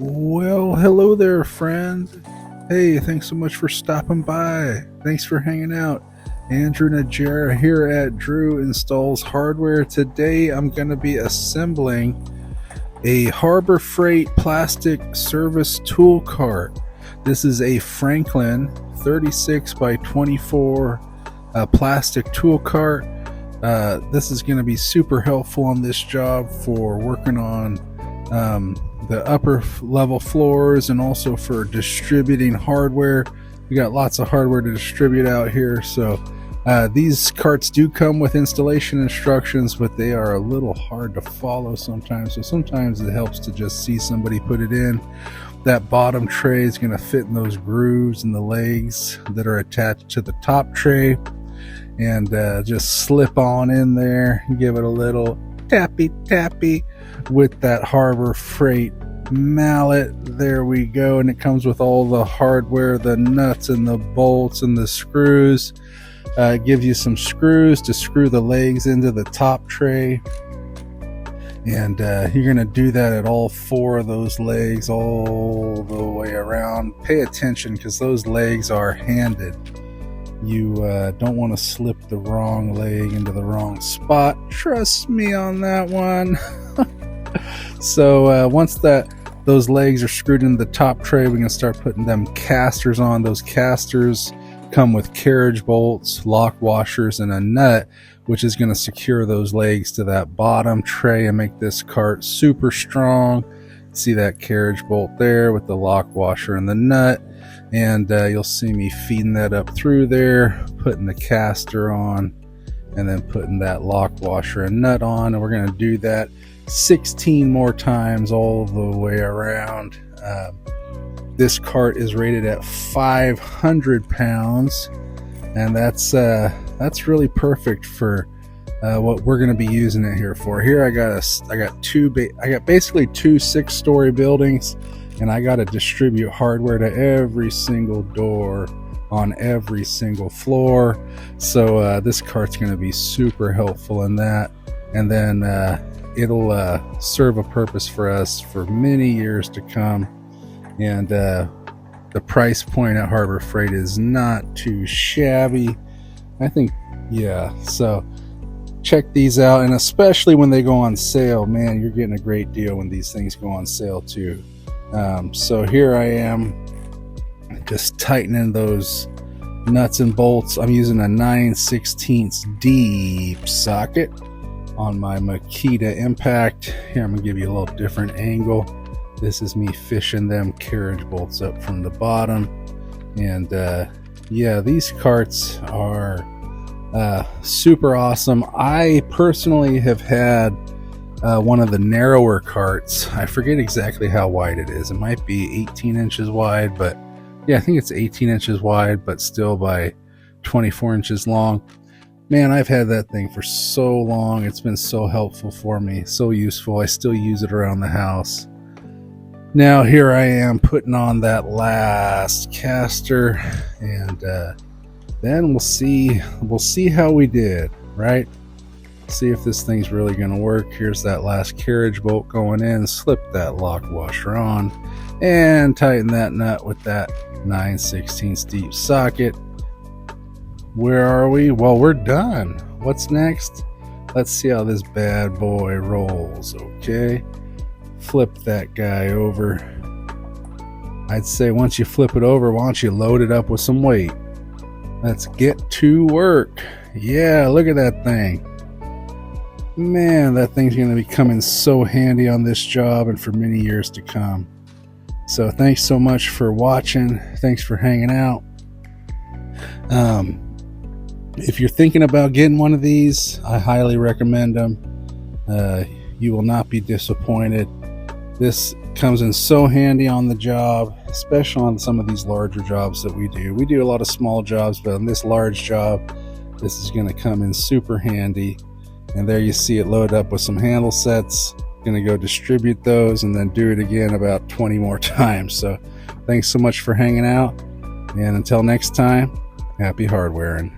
Well, hello there, friend. Hey, thanks so much for stopping by. Thanks for hanging out. Andrew Najera here at Drew Installs Hardware. Today I'm going to be assembling a Harbor Freight plastic service tool cart. This is a Franklin 36 by 24 plastic tool cart. This is going to be super helpful on this job for working on the upper level floors and also for distributing hardware. We got lots of hardware to distribute out here, so these carts do come with installation instructions, but they are a little hard to follow sometimes, so sometimes it helps to just see somebody put it in. That bottom tray is going to fit in those grooves in the legs that are attached to the top tray, and just slip on in there and give it a little tappy with that Harbor Freight mallet. There we go, and it comes with all the hardware, the nuts and the bolts and the screws. It gives you some screws to screw the legs into the top tray, and you're going to do that at all four of those legs all the way around. Pay attention because those legs are handed. You don't want to slip the wrong leg into the wrong spot. Trust me on that one. So once those legs are screwed into the top tray, we're going to start putting them casters on. Those casters come with carriage bolts, lock washers, and a nut, which is going to secure those legs to that bottom tray and make this cart super strong. See that carriage bolt there with the lock washer and the nut, and you'll see me feeding that up through there, putting the caster on, and then putting that lock washer and nut on, and we're going to do that 16 more times all the way around. This cart is rated at 500 pounds, and that's really perfect for what we're going to be using it here for. Here I got basically two 6-story buildings, and I got to distribute hardware to every single door on every single floor. So this cart's going to be super helpful in that, and then it'll serve a purpose for us for many years to come. And the price point at Harbor Freight is not too shabby, I think. Yeah, so check these out, and especially when they go on sale, man, you're getting a great deal when these things go on sale too. So here I am just tightening those nuts and bolts. I'm using a 9/16 deep socket on my Makita Impact. Here, I'm gonna give you a little different angle. This is me fishing them carriage bolts up from the bottom. And yeah, these carts are super awesome. I personally have had one of the narrower carts. I forget exactly how wide it is. It might be 18 inches wide, but yeah, I think it's 18 inches wide, but still by 24 inches long. Man, I've had that thing for so long. It's been so helpful for me, so useful. I still use it around the house. Now here I am putting on that last caster, and then we'll see how we did, right? See if this thing's really going to work. Here's that last carriage bolt going in. Slip that lock washer on and tighten that nut with that 9/16 deep socket. Where are we? Well, we're done. What's next? Let's see how this bad boy rolls. Okay, flip that guy over. I'd say once you flip it over, why don't you load it up with some weight? Let's get to work. Yeah, look at that thing. Man, that thing's going to be coming so handy on this job and for many years to come. So thanks so much for watching. Thanks for hanging out. If you're thinking about getting one of these, I highly recommend them. You will not be disappointed. This comes in so handy on the job, especially on some of these larger jobs that we do. We do a lot of small jobs, but on this large job, this is going to come in super handy. And there you see it load up with some handle sets. Going to go distribute those and then do it again about 20 more times. So thanks so much for hanging out, and until next time, happy hardwaring.